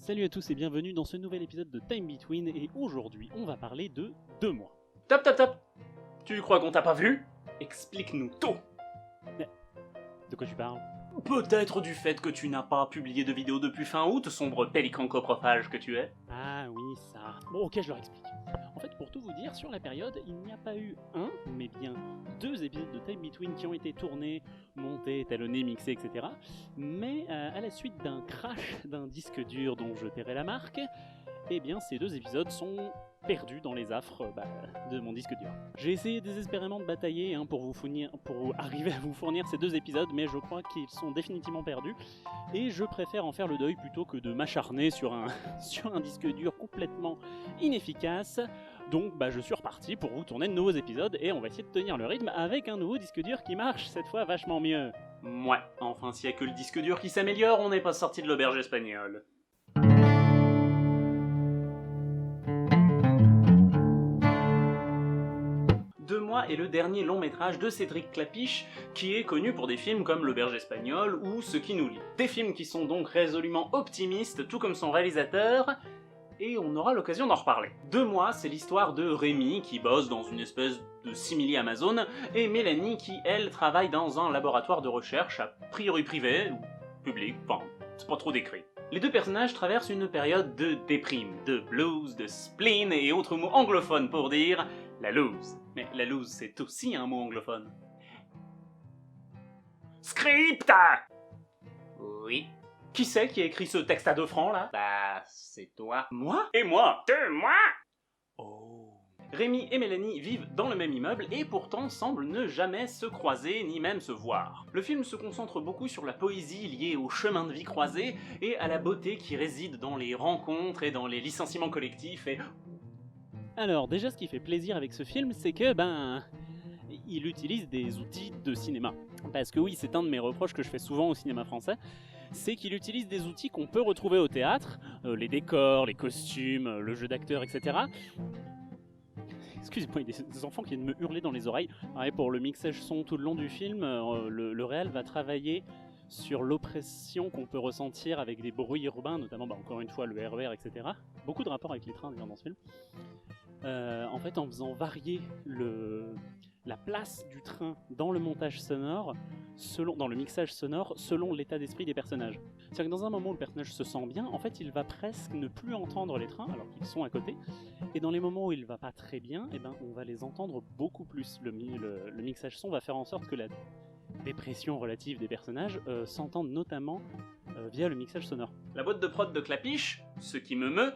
Salut à tous et bienvenue dans ce nouvel épisode de Time Between et aujourd'hui on va parler de 2 mois. Top top top. Tu crois qu'on t'a pas vu? Explique-nous tout. De quoi tu parles? Peut-être du fait que tu n'as pas publié de vidéo depuis fin août, sombre pélican coprophage que tu es. Ah oui, ça. Bon ok, je leur explique. En fait, pour tout vous dire, sur la période, il n'y a pas eu un, mais bien 2 épisodes de Time Between qui ont été tournés, montés, étalonnés, mixés, etc. Mais à la suite d'un crash d'un disque dur dont je tairai la marque, eh bien ces 2 épisodes sont perdus dans les affres de mon disque dur. J'ai essayé désespérément de batailler pour arriver à vous fournir ces 2 épisodes, mais je crois qu'ils sont définitivement perdus, et je préfère en faire le deuil plutôt que de m'acharner sur un, sur un disque dur complètement inefficace. Donc je suis reparti pour vous tourner de nouveaux épisodes, et on va essayer de tenir le rythme avec un nouveau disque dur qui marche cette fois vachement mieux. Ouais, enfin s'il y a que le disque dur qui s'améliore, on n'est pas sorti de l'auberge espagnole. Deux mois est le dernier long métrage de Cédric Clapiche, qui est connu pour des films comme L'Auberge espagnole ou Ce qui nous lie. Des films qui sont donc résolument optimistes, tout comme son réalisateur, et on aura l'occasion d'en reparler. 2 mois, c'est l'histoire de Rémi, qui bosse dans une espèce de simili-Amazon, et Mélanie, qui, elle, travaille dans un laboratoire de recherche, a priori privé, ou public, enfin, c'est pas trop décrit. Les 2 personnages traversent une période de déprime, de blues, de spleen et autres mots anglophones pour dire la loose. Mais la loose, c'est aussi un mot anglophone. Script! Oui. Qui c'est qui a écrit ce texte à 2 francs, là? Bah, c'est toi. Moi? Et moi? 2 mois? Oh. Rémi et Mélanie vivent dans le même immeuble et pourtant semblent ne jamais se croiser ni même se voir. Le film se concentre beaucoup sur la poésie liée au chemin de vie croisé et à la beauté qui réside dans les rencontres et dans les licenciements collectifs et... Alors déjà ce qui fait plaisir avec ce film, c'est que il utilise des outils de cinéma. Parce que oui, c'est un de mes reproches que je fais souvent au cinéma français, c'est qu'il utilise des outils qu'on peut retrouver au théâtre, les décors, les costumes, le jeu d'acteurs, etc. Excusez-moi, il y a des enfants qui viennent me hurler dans les oreilles. Ouais, pour le mixage son tout le long du film, le réal va travailler sur l'oppression qu'on peut ressentir avec des bruits urbains, notamment encore une fois le RER, etc. Beaucoup de rapports avec les trains d'ailleurs dans ce film. En fait, en faisant varier la place du train dans le montage sonore, dans le mixage sonore, selon l'état d'esprit des personnages. C'est-à-dire que dans un moment où le personnage se sent bien, en fait, il va presque ne plus entendre les trains alors qu'ils sont à côté. Et dans les moments où il va pas très bien, on va les entendre beaucoup plus. Le mixage son va faire en sorte que la dépression relative des personnages s'entende notamment via le mixage sonore. La boîte de prod de Clapiche, ce qui me meut,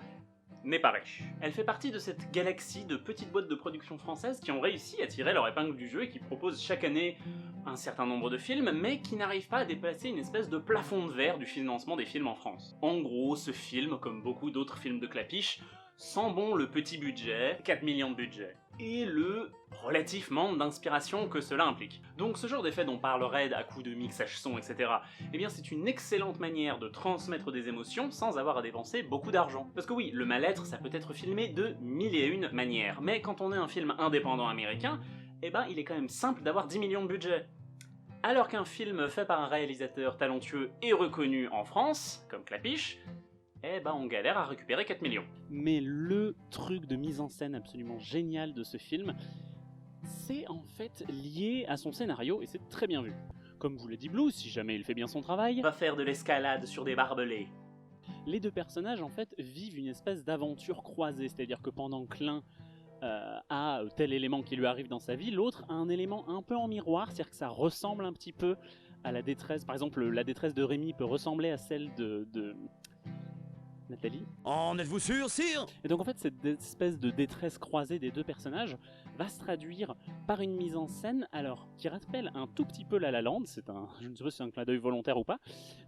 n'est pas riche. Elle fait partie de cette galaxie de petites boîtes de production françaises qui ont réussi à tirer leur épingle du jeu et qui proposent chaque année un certain nombre de films, mais qui n'arrivent pas à dépasser une espèce de plafond de verre du financement des films en France. En gros, ce film, comme beaucoup d'autres films de Clapiche, sent bon le petit budget, 4 millions de budget, et le relatif manque d'inspiration que cela implique. Donc ce genre d'effet dont parle Red à coups de mixage son, etc., eh bien c'est une excellente manière de transmettre des émotions sans avoir à dépenser beaucoup d'argent. Parce que oui, le mal-être, ça peut être filmé de 1001 manières, mais quand on est un film indépendant américain, il est quand même simple d'avoir 10 millions de budget. Alors qu'un film fait par un réalisateur talentueux et reconnu en France, comme Clapiche, on galère à récupérer 4 millions. Mais le truc de mise en scène absolument génial de ce film, c'est en fait lié à son scénario et c'est très bien vu. Comme vous l'a dit Blue, si jamais il fait bien son travail, va faire de l'escalade sur des barbelés. Les 2 personnages en fait vivent une espèce d'aventure croisée, c'est-à-dire que pendant que l'un a tel élément qui lui arrive dans sa vie, l'autre a un élément un peu en miroir, c'est-à-dire que ça ressemble un petit peu à la détresse. Par exemple, la détresse de Rémi peut ressembler à celle de Nathalie. En êtes-vous sûr, sire? Et donc en fait cette espèce de détresse croisée des 2 personnages va se traduire par une mise en scène qui rappelle un tout petit peu La La Land, je ne sais pas si c'est un clin d'œil volontaire ou pas,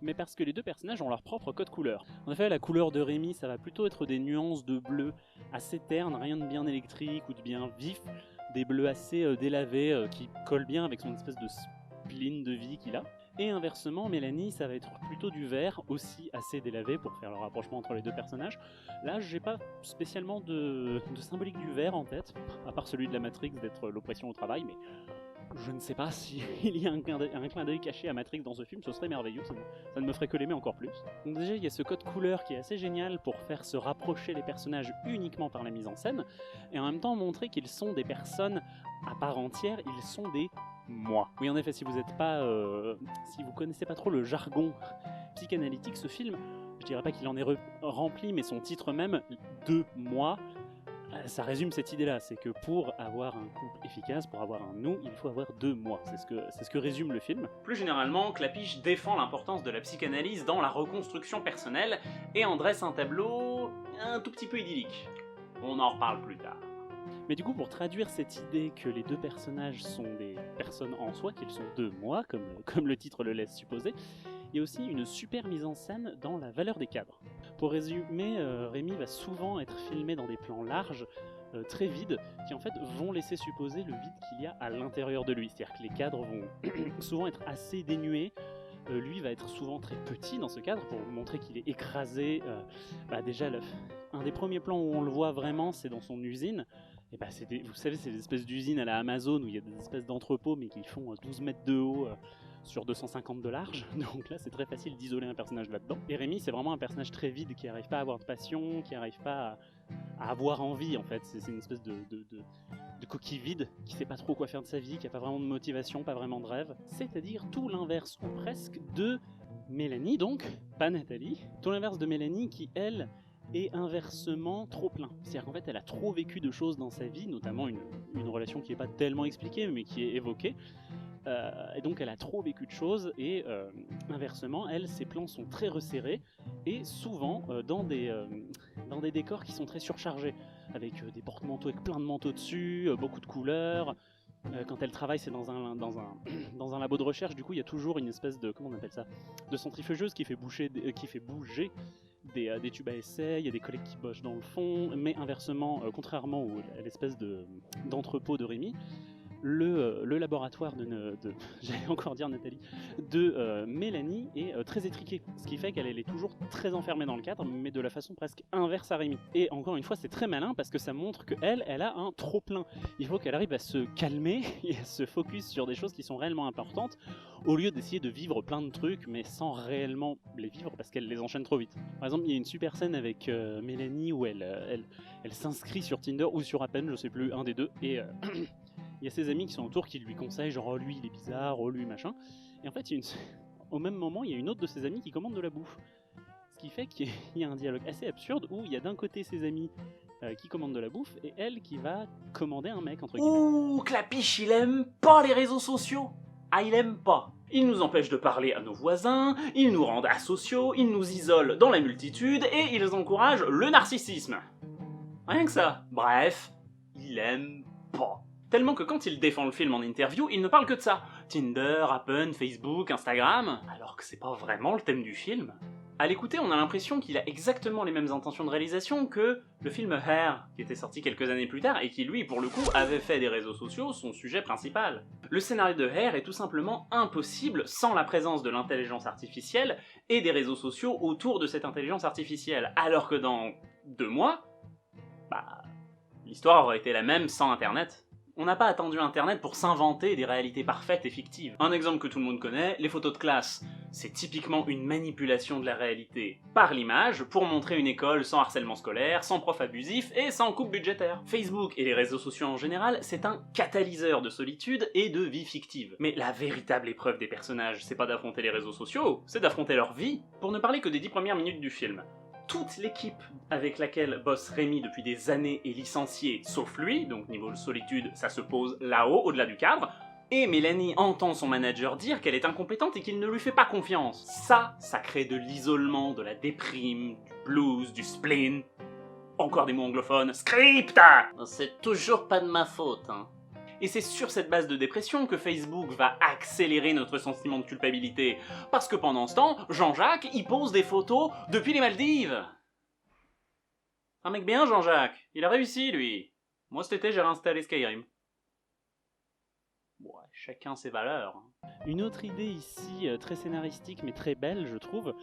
mais parce que les 2 personnages ont leur propre code couleur. En effet, la couleur de Rémi, ça va plutôt être des nuances de bleu assez ternes, rien de bien électrique ou de bien vif, des bleus assez délavés qui collent bien avec son espèce de spleen de vie qu'il a. Et inversement, Mélanie, ça va être plutôt du vert, aussi assez délavé pour faire le rapprochement entre les 2 personnages. Là, j'ai pas spécialement de symbolique du vert en tête, à part celui de la Matrix d'être l'oppression au travail, mais Je ne sais pas s'il y a un clin d'œil caché à Matrix dans ce film, ce serait merveilleux, ça ne me ferait que l'aimer encore plus. Donc déjà, il y a ce code couleur qui est assez génial pour faire se rapprocher les personnages uniquement par la mise en scène, et en même temps montrer qu'ils sont des personnes à part entière, ils sont des moi. Oui, en effet, si vous connaissez pas trop le jargon psychanalytique, ce film, je dirais pas qu'il en est rempli, mais son titre même, de moi, ça résume cette idée-là, c'est que pour avoir un couple efficace, pour avoir un nous, il faut avoir 2 moi. C'est ce que résume le film. Plus généralement, Clapiche défend l'importance de la psychanalyse dans la reconstruction personnelle et en dresse un tableau un tout petit peu idyllique. On en reparle plus tard. Mais du coup, pour traduire cette idée que les 2 personnages sont des personnes en soi, qu'ils sont 2 moi, comme le titre le laisse supposer, il y a aussi une super mise en scène dans la valeur des cadres. Pour résumer, Rémi va souvent être filmé dans des plans larges, très vides, qui en fait vont laisser supposer le vide qu'il y a à l'intérieur de lui. C'est-à-dire que les cadres vont souvent être assez dénués. Lui va être souvent très petit dans ce cadre pour montrer qu'il est écrasé. Déjà, un des premiers plans où on le voit vraiment, c'est dans son usine. Et vous savez, c'est des espèces d'usines à la Amazon où il y a des espèces d'entrepôts mais qui font 12 mètres de haut sur 250 de large. Donc là, c'est très facile d'isoler un personnage là-dedans. Et Rémi, c'est vraiment un personnage très vide qui n'arrive pas à avoir de passion, qui n'arrive pas à avoir envie en fait. C'est une espèce de coquille vide qui sait pas trop quoi faire de sa vie, qui a pas vraiment de motivation, pas vraiment de rêve. C'est-à-dire tout l'inverse ou presque de Mélanie, donc, pas Nathalie. Tout l'inverse de Mélanie qui, elle, est inversement trop plein. C'est-à-dire qu'en fait, elle a trop vécu de choses dans sa vie, notamment une relation qui n'est pas tellement expliquée, mais qui est évoquée. Et donc elle a trop vécu de choses, et inversement, elle, ses plans sont très resserrés, et souvent dans des décors qui sont très surchargés, avec des porte-manteaux avec plein de manteaux dessus, beaucoup de couleurs. Quand elle travaille, c'est dans un labo de recherche, du coup il y a toujours une espèce de, comment on appelle ça, de centrifugeuse qui fait bouger des tubes à essai, il y a des collègues qui bossent dans le fond, mais inversement, contrairement à l'espèce d'entrepôt de Rémi, le laboratoire j'allais encore dire Nathalie, de Mélanie est très étriqué, ce qui fait qu'elle est toujours très enfermée dans le cadre, mais de la façon presque inverse à Rémi. Et encore une fois, c'est très malin parce que ça montre qu'elle a un trop plein. Il faut qu'elle arrive à se calmer et à se focus sur des choses qui sont réellement importantes, au lieu d'essayer de vivre plein de trucs, mais sans réellement les vivre parce qu'elle les enchaîne trop vite. Par exemple, il y a une super scène avec Mélanie où elle s'inscrit sur Tinder ou sur Appen, je sais plus, un des deux, et il y a ses amis qui sont autour qui lui conseillent genre oh lui il est bizarre, oh lui machin. Et en fait au même moment il y a une autre de ses amies qui commande de la bouffe. Ce qui fait qu'il y a un dialogue assez absurde où il y a d'un côté ses amis qui commandent de la bouffe et elle qui va commander un mec entre guillemets. Ouh, Clapiche, il aime pas les réseaux sociaux. Ah, il aime pas. Il nous empêche de parler à nos voisins, ils nous rendent asociaux, ils nous isolent dans la multitude et ils encouragent le narcissisme. Rien que ça. Bref, il aime pas. Tellement que quand il défend le film en interview, il ne parle que de ça. Tinder, Appen, Facebook, Instagram, alors que c'est pas vraiment le thème du film. À l'écouter, on a l'impression qu'il a exactement les mêmes intentions de réalisation que le film Hair, qui était sorti quelques années plus tard et qui, lui, pour le coup, avait fait des réseaux sociaux son sujet principal. Le scénario de Hair est tout simplement impossible sans la présence de l'intelligence artificielle et des réseaux sociaux autour de cette intelligence artificielle, alors que dans 2 mois, l'histoire aurait été la même sans Internet. On n'a pas attendu Internet pour s'inventer des réalités parfaites et fictives. Un exemple que tout le monde connaît, les photos de classe. C'est typiquement une manipulation de la réalité par l'image pour montrer une école sans harcèlement scolaire, sans prof abusif et sans coupe budgétaire. Facebook et les réseaux sociaux en général, c'est un catalyseur de solitude et de vie fictive. Mais la véritable épreuve des personnages, c'est pas d'affronter les réseaux sociaux, c'est d'affronter leur vie. Pour ne parler que des 10 premières minutes du film. Toute l'équipe avec laquelle bosse Rémi depuis des années est licenciée, sauf lui, donc niveau solitude, ça se pose là-haut, au-delà du cadre, et Mélanie entend son manager dire qu'elle est incompétente et qu'il ne lui fait pas confiance. Ça crée de l'isolement, de la déprime, du blues, du spleen, encore des mots anglophones, script! C'est toujours pas de ma faute, hein. Et c'est sur cette base de dépression que Facebook va accélérer notre sentiment de culpabilité. Parce que pendant ce temps, Jean-Jacques, il pose des photos depuis les Maldives. Un mec bien, Jean-Jacques. Il a réussi, lui. Moi, cet été, j'ai réinstallé Skyrim. Ouais, chacun ses valeurs. Une autre idée ici, très scénaristique mais très belle, je trouve,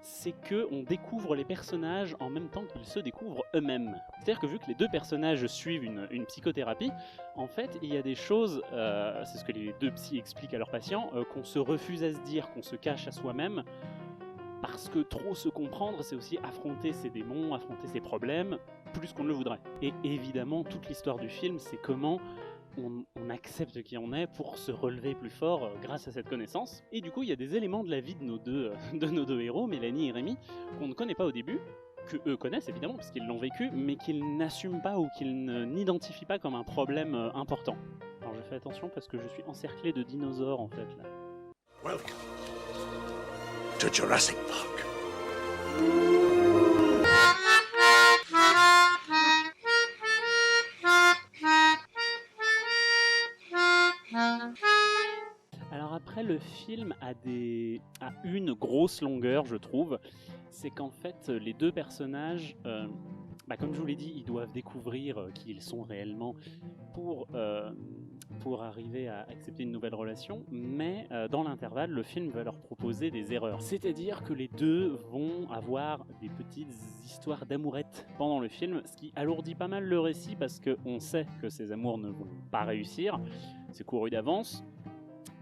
c'est que on découvre les personnages en même temps qu'ils se découvrent eux-mêmes. C'est-à-dire que vu que les deux personnages suivent une psychothérapie, en fait, il y a des choses, c'est ce que les deux psys expliquent à leurs patients, qu'on se refuse à se dire, qu'on se cache à soi-même, parce que trop se comprendre, c'est aussi affronter ses démons, affronter ses problèmes, plus qu'on ne le voudrait. Et évidemment, toute l'histoire du film, c'est comment on accepte qui on est pour se relever plus fort grâce à cette connaissance. Et du coup, il y a des éléments de la vie de nos deux héros, Mélanie et Rémi, qu'on ne connaît pas au début, que eux connaissent évidemment, parce qu'ils l'ont vécu, mais qu'ils n'assument pas ou qu'ils n'identifient pas comme un problème important. Alors je fais attention parce que je suis encerclé de dinosaures en fait là. Welcome to Jurassic Park. Alors après, le film a une grosse longueur, je trouve. C'est qu'en fait, les deux personnages, comme je vous l'ai dit, ils doivent découvrir qui ils sont réellement pour arriver à accepter une nouvelle relation. Mais dans l'intervalle, le film va leur proposer des erreurs. C'est-à-dire que les deux vont avoir des petites histoires d'amourettes pendant le film, ce qui alourdit pas mal le récit parce qu'on sait que ces amours ne vont pas réussir. C'est couru d'avance.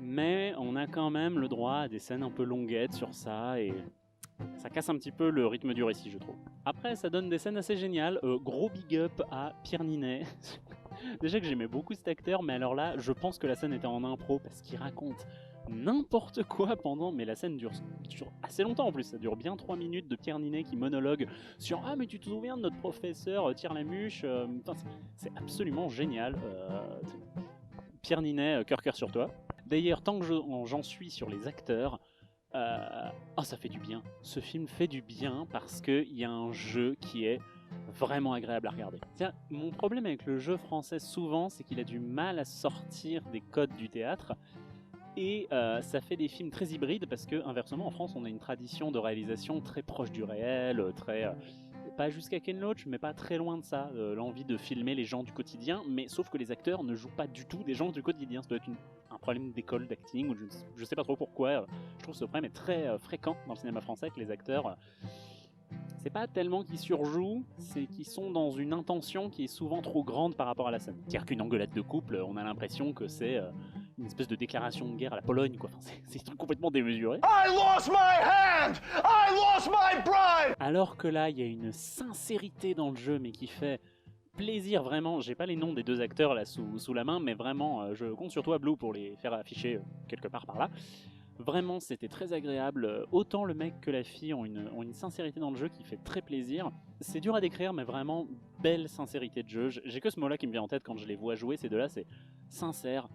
Mais on a quand même le droit à des scènes un peu longuettes sur ça et ça casse un petit peu le rythme du récit, je trouve. Après, ça donne des scènes assez géniales. Gros big up à Pierre Ninet. Déjà que j'aimais beaucoup cet acteur, mais alors là, je pense que la scène était en impro parce qu'il raconte n'importe quoi pendant, mais la scène dure assez longtemps en plus, ça dure bien 3 minutes de Pierre Ninet qui monologue sur « Ah mais tu te souviens de notre professeur Tire-la-Muche ?» C'est absolument génial. Pierre Ninet, cœur sur toi. D'ailleurs, tant que j'en suis sur les acteurs, ça fait du bien. Ce film fait du bien parce qu'il y a un jeu qui est vraiment agréable à regarder. Mon problème avec le jeu français souvent, c'est qu'il a du mal à sortir des codes du théâtre. Et ça fait des films très hybrides parce que, inversement, en France, on a une tradition de réalisation très proche du réel, pas jusqu'à Ken Loach, mais pas très loin de ça, l'envie de filmer les gens du quotidien, mais sauf que les acteurs ne jouent pas du tout des gens du quotidien. Ça doit être un problème d'école d'acting, ou je sais pas trop pourquoi. Je trouve que ce problème est très fréquent dans le cinéma français, que les acteurs, c'est pas tellement qu'ils surjouent, c'est qu'ils sont dans une intention qui est souvent trop grande par rapport à la scène. C'est-à-dire qu'une engueulade de couple, on a l'impression que c'est une espèce de déclaration de guerre à la Pologne, quoi. Enfin, c'est un truc complètement démesuré. I lost my hand! I lost my bride! Alors que là, il y a une sincérité dans le jeu, mais qui fait plaisir vraiment. J'ai pas les noms des deux acteurs là sous la main, mais vraiment, je compte sur toi, Blue, pour les faire afficher quelque part par là. Vraiment, c'était très agréable. Autant le mec que la fille ont une sincérité dans le jeu qui fait très plaisir. C'est dur à décrire, mais vraiment belle sincérité de jeu. J'ai que ce mot-là qui me vient en tête quand je les vois jouer, ces deux-là, c'est sincère,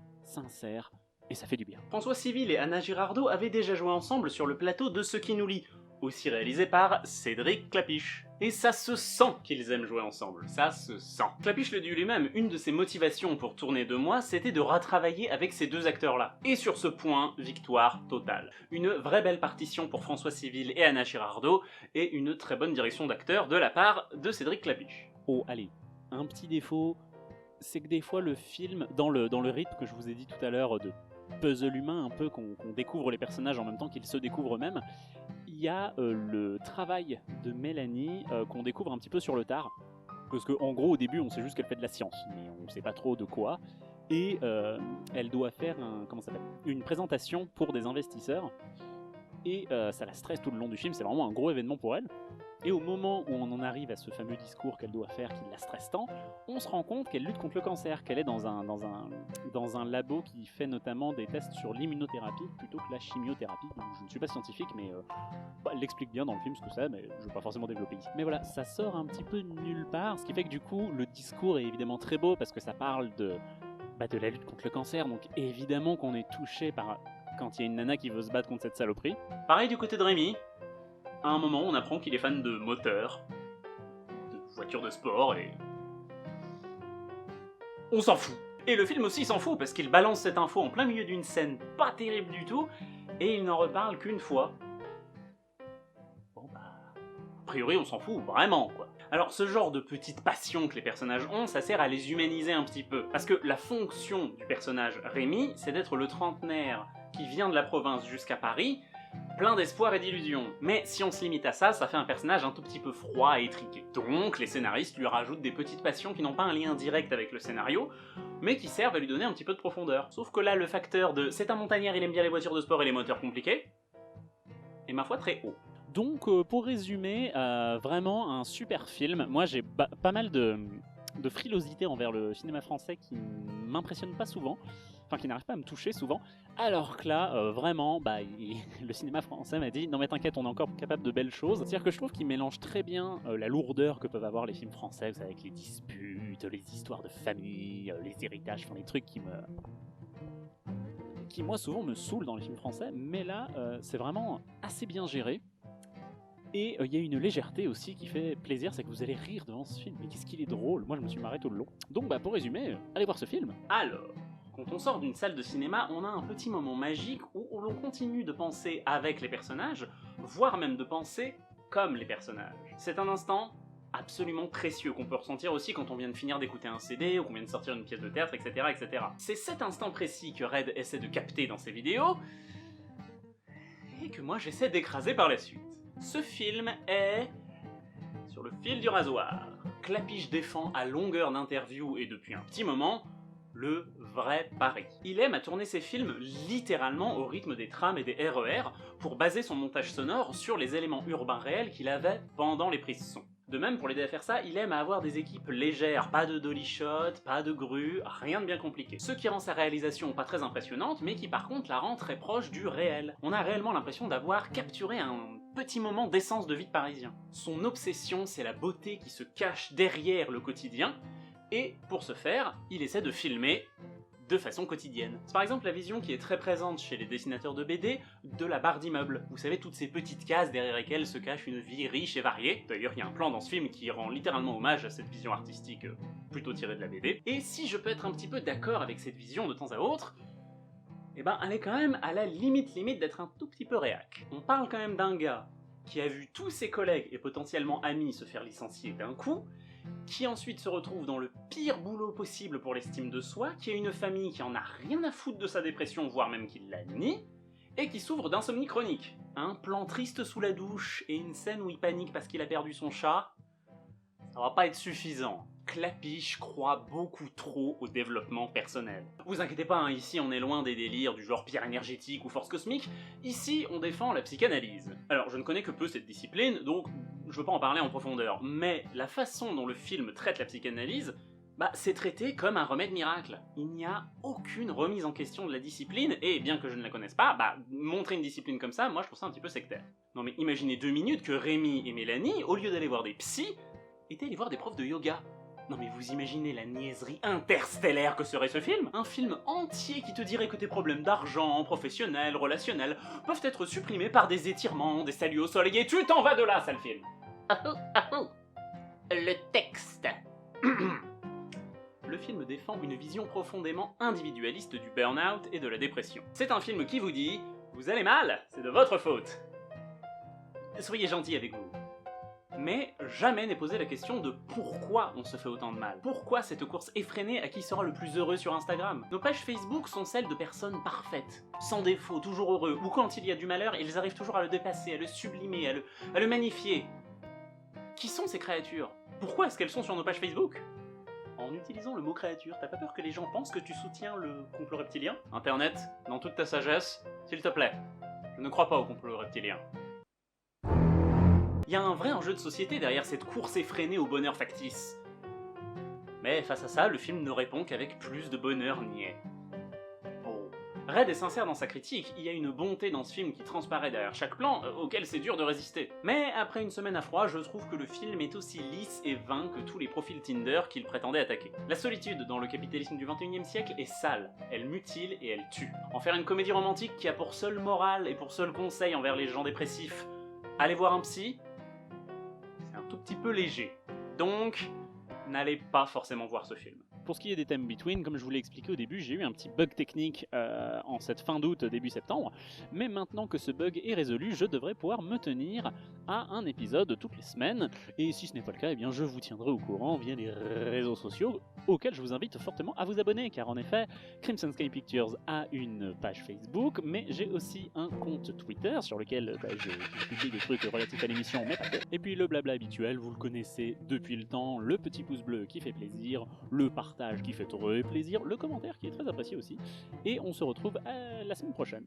et ça fait du bien. François Civil et Anna Girardot avaient déjà joué ensemble sur le plateau de Ce qui nous lie, aussi réalisé par Cédric Clapiche. Et ça se sent qu'ils aiment jouer ensemble, ça se sent. Clapiche le dit lui-même, une de ses motivations pour tourner 2 mois, c'était de retravailler avec ces deux acteurs-là. Et sur ce point, victoire totale. Une vraie belle partition pour François Civil et Anna Girardot, et une très bonne direction d'acteur de la part de Cédric Clapiche. Oh, allez, un petit défaut, c'est que des fois le film, dans le rythme que je vous ai dit tout à l'heure de puzzle humain, un peu qu'on découvre les personnages en même temps qu'ils se découvrent eux-mêmes, il y a le travail de Mélanie qu'on découvre un petit peu sur le tard. Parce qu'en gros, au début, on sait juste qu'elle fait de la science, mais on ne sait pas trop de quoi. Et elle doit faire une présentation pour des investisseurs. Et ça la stresse tout le long du film, c'est vraiment un gros événement pour elle. Et au moment où on en arrive à ce fameux discours qu'elle doit faire, qui la stresse tant, on se rend compte qu'elle lutte contre le cancer, qu'elle est dans un labo qui fait notamment des tests sur l'immunothérapie plutôt que la chimiothérapie. Je ne suis pas scientifique, mais elle l'explique bien dans le film ce que c'est, mais je ne vais pas forcément développer ici. Mais voilà, ça sort un petit peu de nulle part, ce qui fait que du coup, le discours est évidemment très beau parce que ça parle de la lutte contre le cancer, donc évidemment qu'on est touché par quand il y a une nana qui veut se battre contre cette saloperie. Pareil du côté de Rémi. À un moment, on apprend qu'il est fan de moteurs, de voitures de sport, et on s'en fout. Et le film aussi s'en fout, parce qu'il balance cette info en plein milieu d'une scène pas terrible du tout, et il n'en reparle qu'une fois. Bon a priori on s'en fout, vraiment quoi. Alors ce genre de petite passion que les personnages ont, ça sert à les humaniser un petit peu. Parce que la fonction du personnage Rémi, c'est d'être le trentenaire qui vient de la province jusqu'à Paris, plein d'espoir et d'illusions. Mais si on se limite à ça, ça fait un personnage un tout petit peu froid et étriqué. Donc les scénaristes lui rajoutent des petites passions qui n'ont pas un lien direct avec le scénario, mais qui servent à lui donner un petit peu de profondeur. Sauf que là, le facteur de c'est un montagnard, il aime bien les voitures de sport et les moteurs compliqués, est ma foi très haut. Donc pour résumer, vraiment un super film. Moi j'ai pas mal de frilosité envers le cinéma français qui m'impressionne pas souvent, enfin qui n'arrive pas à me toucher souvent, alors que là, vraiment, le cinéma français m'a dit « Non mais t'inquiète, on est encore capable de belles choses ». C'est-à-dire que je trouve qu'il mélange très bien la lourdeur que peuvent avoir les films français, vous savez, avec les disputes, les histoires de famille, les héritages, enfin les trucs qui moi souvent me saoulent dans les films français, mais là c'est vraiment assez bien géré. Et il y a une légèreté aussi qui fait plaisir, c'est que vous allez rire devant ce film. Mais qu'est-ce qu'il est drôle, moi je me suis marré tout le long. Donc pour résumer, allez voir ce film. Alors, quand on sort d'une salle de cinéma, on a un petit moment magique où l'on continue de penser avec les personnages, voire même de penser comme les personnages. C'est un instant absolument précieux qu'on peut ressentir aussi quand on vient de finir d'écouter un CD ou qu'on vient de sortir une pièce de théâtre, etc. etc. C'est cet instant précis que Red essaie de capter dans ses vidéos, et que moi j'essaie d'écraser par la suite. Ce film est sur le fil du rasoir. Clapiche défend à longueur d'interview et depuis un petit moment le vrai pari. Il aime à tourner ses films littéralement au rythme des trams et des RER pour baser son montage sonore sur les éléments urbains réels qu'il avait pendant les prises son. De même, pour l'aider à faire ça, il aime à avoir des équipes légères, pas de dolly shot, pas de grue, rien de bien compliqué. Ce qui rend sa réalisation pas très impressionnante, mais qui par contre la rend très proche du réel. On a réellement l'impression d'avoir capturé un petit moment d'essence de vie de parisien. Son obsession, c'est la beauté qui se cache derrière le quotidien, et pour ce faire, il essaie de filmer de façon quotidienne. C'est par exemple la vision qui est très présente chez les dessinateurs de BD de la barre d'immeuble. Vous savez, toutes ces petites cases derrière lesquelles se cache une vie riche et variée. D'ailleurs, il y a un plan dans ce film qui rend littéralement hommage à cette vision artistique plutôt tirée de la BD. Et si je peux être un petit peu d'accord avec cette vision de temps à autre, elle est quand même à la limite d'être un tout petit peu réac. On parle quand même d'un gars qui a vu tous ses collègues et potentiellement amis se faire licencier d'un coup, qui ensuite se retrouve dans le pire boulot possible pour l'estime de soi, qui a une famille qui en a rien à foutre de sa dépression, voire même qui la nie, et qui souffre d'insomnie chronique. Un plan triste sous la douche et une scène où il panique parce qu'il a perdu son chat, ça va pas être suffisant. Clapiche croit beaucoup trop au développement personnel. Vous inquiétez pas, hein, ici on est loin des délires du genre pierre énergétique ou force cosmique, ici on défend la psychanalyse. Alors je ne connais que peu cette discipline, donc je veux pas en parler en profondeur, mais la façon dont le film traite la psychanalyse, c'est traité comme un remède miracle. Il n'y a aucune remise en question de la discipline, et bien que je ne la connaisse pas, montrer une discipline comme ça, moi je trouve ça un petit peu sectaire. Non mais imaginez 2 minutes que Rémi et Mélanie, au lieu d'aller voir des psys, étaient allés voir des profs de yoga. Non mais vous imaginez la niaiserie interstellaire que serait ce film? Un film entier qui te dirait que tes problèmes d'argent, professionnels, relationnels, peuvent être supprimés par des étirements, des saluts au soleil, et tu t'en vas de là, sale film! Le texte. Le film défend une vision profondément individualiste du burn-out et de la dépression. C'est un film qui vous dit « Vous allez mal, c'est de votre faute ». Soyez gentil avec vous. Mais jamais n'est posé la question de pourquoi on se fait autant de mal. Pourquoi cette course effrénée à qui sera le plus heureux sur Instagram? Nos pages Facebook sont celles de personnes parfaites, sans défaut, toujours heureux, ou quand il y a du malheur, ils arrivent toujours à le dépasser, à le sublimer, à le magnifier. Qui sont ces créatures? Pourquoi est-ce qu'elles sont sur nos pages Facebook? En utilisant le mot créature, t'as pas peur que les gens pensent que tu soutiens le complot reptilien? Internet, dans toute ta sagesse, s'il te plaît, je ne crois pas au complot reptilien. Il y a un vrai enjeu de société derrière cette course effrénée au bonheur factice. Mais face à ça, le film ne répond qu'avec plus de bonheur niais. Oh. Red est sincère dans sa critique, il y a une bonté dans ce film qui transparaît derrière chaque plan, auquel c'est dur de résister. Mais après une semaine à froid, je trouve que le film est aussi lisse et vain que tous les profils Tinder qu'il prétendait attaquer. La solitude dans le capitalisme du 21e siècle est sale, elle mutile et elle tue. En faire une comédie romantique qui a pour seule morale et pour seul conseil envers les gens dépressifs, allez voir un psy, tout petit peu léger. Donc, n'allez pas forcément voir ce film. Pour ce qui est des thèmes between, comme je vous l'ai expliqué au début, j'ai eu un petit bug technique en cette fin d'août, début septembre, mais maintenant que ce bug est résolu, je devrais pouvoir me tenir à un épisode toutes les semaines. Et si ce n'est pas le cas, eh bien je vous tiendrai au courant via les réseaux sociaux auxquels je vous invite fortement à vous abonner, car en effet, Crimson Sky Pictures a une page Facebook, mais j'ai aussi un compte Twitter sur lequel je publie des trucs relatifs à l'émission, mais pas que. Et puis le blabla habituel, vous le connaissez depuis le temps, le petit pouce bleu qui fait plaisir, le partage qui fait très plaisir, le commentaire qui est très apprécié aussi, et on se retrouve la semaine prochaine.